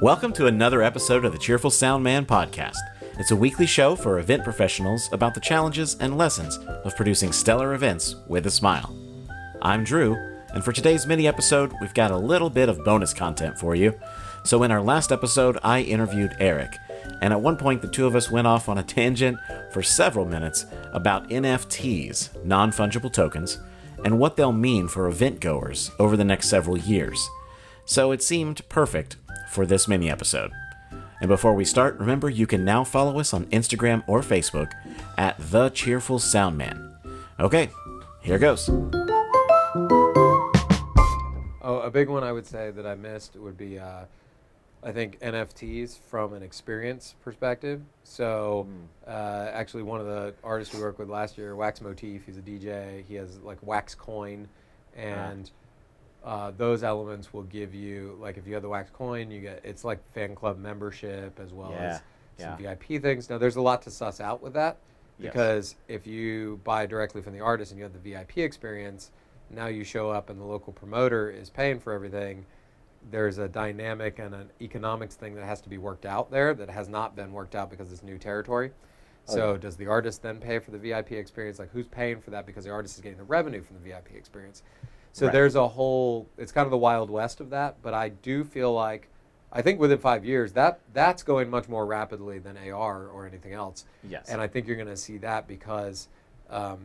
Welcome to another episode of the Cheerful Soundman podcast. It's a weekly show for event professionals about the challenges and lessons of producing stellar events with a smile. I'm Drew, and for today's mini episode, we've got a little bit of bonus content for you. So in our last episode, I interviewed Eric, and at one point the two of us went off on a tangent for several minutes about NFTs, non-fungible tokens, and what they'll mean for event goers over the next several years. So it seemed perfect for this mini episode. And before we start, remember you can now follow us on Instagram or Facebook at The Cheerful Soundman. Okay, here goes. Oh, a big one I would say that I missed would be, I think, NFTs from an experience perspective. So actually one of the artists we worked with last year, Wax Motif, he's a DJ, he has like Wax Coin, and those elements will give you, like if you have the Wax Coin, you get, it's like fan club membership as well as some VIP things. Now there's a lot to suss out with that, because if you buy directly from the artist and you have the VIP experience, now you show up and the local promoter is paying for everything. There's a dynamic and an economics thing that has to be worked out there that has not been worked out because it's new territory. So does the artist then pay for the VIP experience? Like who's paying for that because the artist is getting the revenue from the VIP experience? So there's a whole, it's kind of the Wild West of that, but I do feel like, I think within 5 years, that's going much more rapidly than AR or anything else. Yes. And I think you're going to see that because, Gary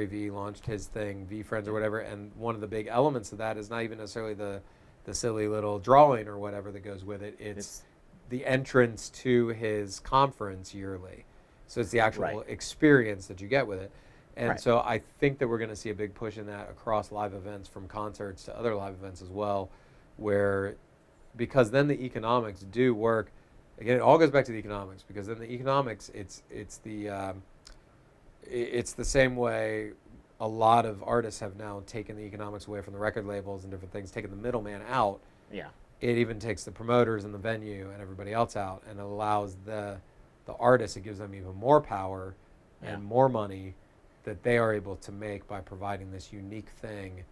Vee launched his thing, V Friends or whatever, and one of the big elements of that is not even necessarily the silly little drawing or whatever that goes with it. It's the entrance to his conference yearly. So it's the actual experience that you get with it. And so I think that we're going to see a big push in that across live events, from concerts to other live events as well, where, because then the economics do work. Again, it all goes back to the economics, because then the economics, it's the same way a lot of artists have now taken the economics away from the record labels and different things, taken the middleman out. Yeah. It even takes the promoters and the venue and everybody else out, and it allows the artists, it gives them even more power and more money that they are able to make by providing this unique thing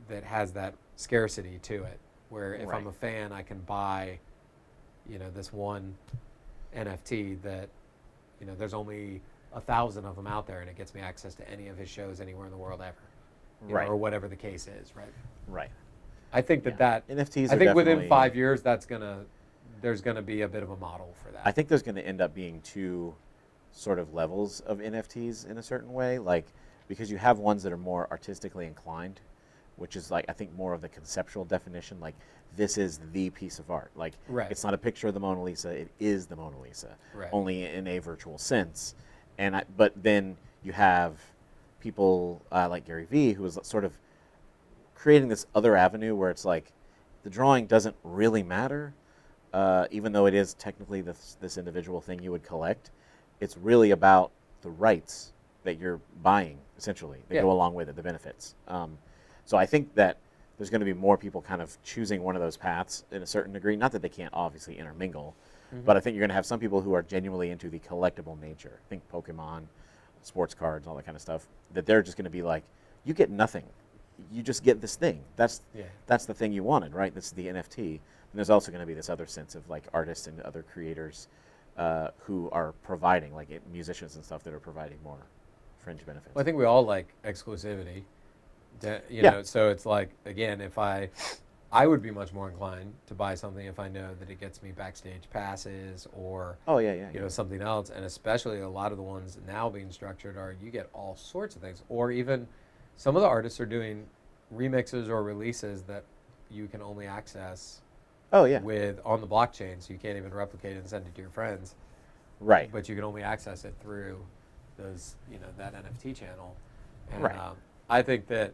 that has that scarcity to it, where if I'm a fan, I can buy, this one NFT that, there's only 1,000 of them out there, and it gets me access to any of his shows anywhere in the world ever, or whatever the case is, right? I think that NFTs. I think within 5 years, there's gonna be a bit of a model for that. I think there's going to end up being two sort of levels of NFTs in a certain way, like, because you have ones that are more artistically inclined, which is like, I think, more of the conceptual definition, like this is the piece of art, like it's not a picture of the Mona Lisa, it is the Mona Lisa, only in a virtual sense. But then you have people like Gary Vee, who is sort of creating this other avenue where it's like the drawing doesn't really matter, even though it is technically this individual thing you would collect. It's really about the rights that you're buying, essentially, that go along with it, the benefits. So I think that there's going to be more people kind of choosing one of those paths in a certain degree. Not that they can't obviously intermingle, but I think you're going to have some people who are genuinely into the collectible nature. Think Pokemon, sports cards, all that kind of stuff, that they're just going to be like, you get nothing. You just get this thing. That's the thing you wanted, right? This is the NFT. And there's also going to be this other sense of like artists and other creators who are providing, like musicians and stuff that are providing more fringe benefits. Well, I think we all like exclusivity, know, so it's like, again, if I would be much more inclined to buy something if I know that it gets me backstage passes or something else. And especially a lot of the ones now being structured are, you get all sorts of things, or even some of the artists are doing remixes or releases that you can only access with on the blockchain, so you can't even replicate it and send it to your friends. Right. But you can only access it through those, that NFT channel. And I think that,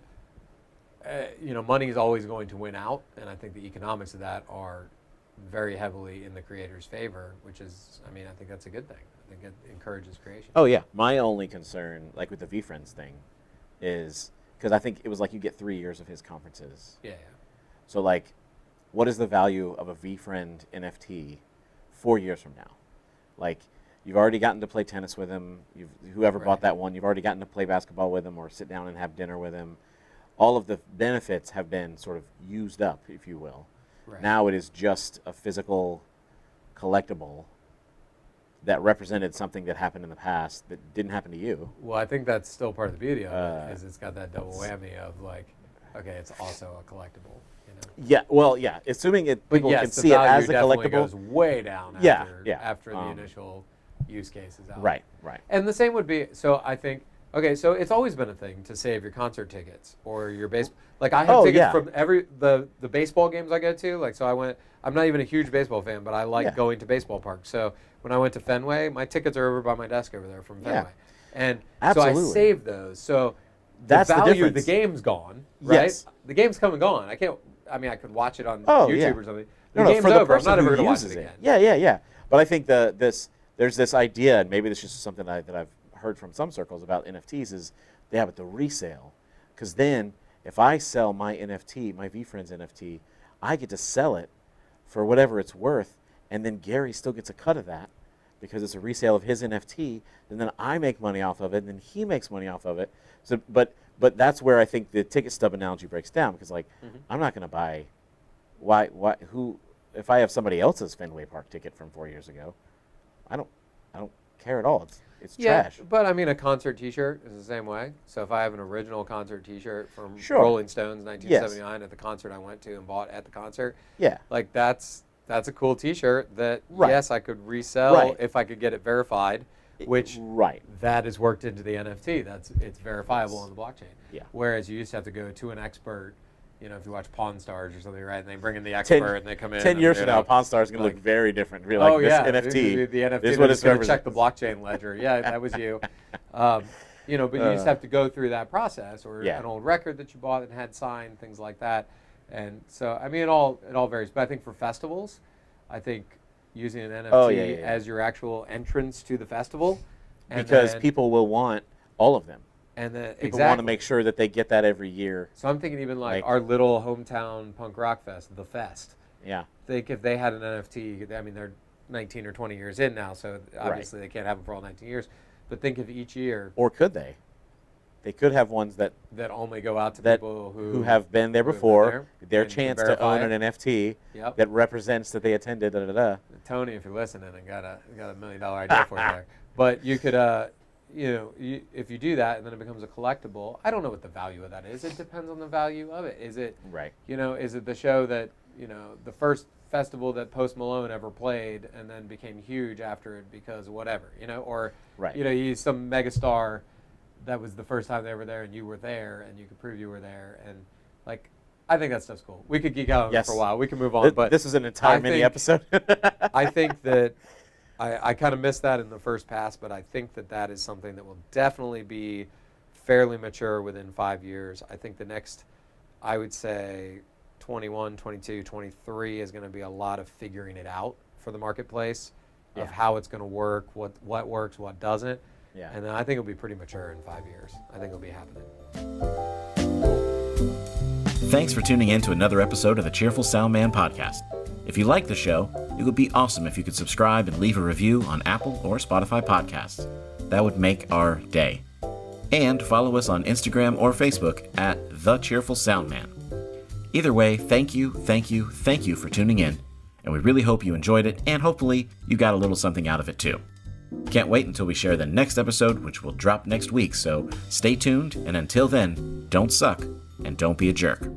money is always going to win out, and I think the economics of that are very heavily in the creator's favor, which is, I think that's a good thing. I think it encourages creation. Oh, yeah. My only concern, like with the V-Friends thing, is because I think it was like you get 3 years of his conferences. Yeah. So, like, what is the value of a V-Friend NFT 4 years from now? Like, you've already gotten to play tennis with him. Whoever bought that one, you've already gotten to play basketball with him or sit down and have dinner with him. All of the benefits have been sort of used up, if you will. Right. Now it is just a physical collectible that represented something that happened in the past that didn't happen to you. Well, I think that's still part of the beauty of it, is it's got that double whammy of like, okay, it's also a collectible. Yeah, well, yeah. Assuming people yes, can the see it value as a definitely collectible. goes way down Yeah, after the initial use case is out. Right. And the same would be, so I think, okay, so it's always been a thing to save your concert tickets or your base. Like I have tickets from the baseball games I go to. Like, so I'm not even a huge baseball fan, but I like going to baseball parks. So when I went to Fenway, my tickets are over by my desk over there from Fenway. And Absolutely. so I saved those. So That's the value the of the difference. game's gone, right? Yes. The game's come and gone. I mean, I could watch it on Oh, YouTube yeah. or something. The No, game's for the over. I'm person not ever who going to watch uses it it. again. Yeah. But I think there's this idea, and maybe this is just something that I've heard from some circles about NFTs, is they have it the resale. Because then, if I sell my NFT, my VFriends NFT, I get to sell it for whatever it's worth, and then Gary still gets a cut of that because it's a resale of his NFT, and then I make money off of it, and then he makes money off of it. So, but that's where I think the ticket stub analogy breaks down, because like I'm not going to buy, who if I have somebody else's Fenway Park ticket from 4 years ago, I don't care at all. It's trash. But I mean, a concert T-shirt is the same way. So if I have an original concert T-shirt from Sure. Rolling Stones 1979 at the concert I went to and bought at the concert, Yeah. like that's a cool T-shirt that Right. yes, I could resell Right. if I could get it verified, which Right. that is worked into the NFT. It's verifiable on the blockchain. Yeah. Whereas you used to have to go to an expert. You know, if you watch Pawn Stars or something, right? And they bring in the expert and they come in. 10 years and, from now, Pawn Star is going to look very different. Be Oh like, this yeah, NFT. The NFT. This is They're what just it's going to check the representing. blockchain ledger. Yeah, that was you. You know, but you just have to go through that process, or Yeah. an old record that you bought and had signed, things like that. And so, I mean, it all varies. But I think for festivals, I think using an NFT as your actual entrance to the festival, and Because then, people will want all of them. and then People want to make sure that they get that every year. So I'm thinking even like Like- our little hometown punk rock fest, the Fest. Yeah. Think if they had an NFT, I mean, they're 19 or 20 years in now, so obviously they can't have them for all 19 years. But think of each year Or could they? They could have ones that only go out to that people who have been there who have been before, there their and can chance to verify own it. an NFT Yep. that represents that they attended. Da, da, da. Tony, if you're listening, I got a $1 million idea for you there. But you could, you know, if you do that and then it becomes a collectible, I don't know what the value of that is. It depends on the value of it. Is it, Right. you know, is it the show that, you know, the first festival that Post Malone ever played and then became huge after it because whatever, you know, or, Right. you know, you some megastar that was the first time they were there and you were there and you could prove you were there. And like, I think that stuff's cool. We could geek out on it Yes. for a while. We can move on, but This is an entire I mini think- episode. I think that I kind of missed that in the first pass, but I think that is something that will definitely be fairly mature within 5 years. I think the next, I would say, 21, 22, 23 is going to be a lot of figuring it out for the marketplace of Yeah. how it's going to work, what works, what doesn't. Yeah. And then I think it'll be pretty mature in 5 years. I think it'll be happening. Thanks for tuning in to another episode of the Cheerful Soundman podcast. If you like the show, it would be awesome if you could subscribe and leave a review on Apple or Spotify podcasts. That would make our day. And follow us on Instagram or Facebook at The Cheerful Soundman. Either way, thank you for tuning in, and we really hope you enjoyed it, and hopefully you got a little something out of it too. Can't wait until we share the next episode, which will drop next week, so stay tuned, and until then, don't suck, and don't be a jerk.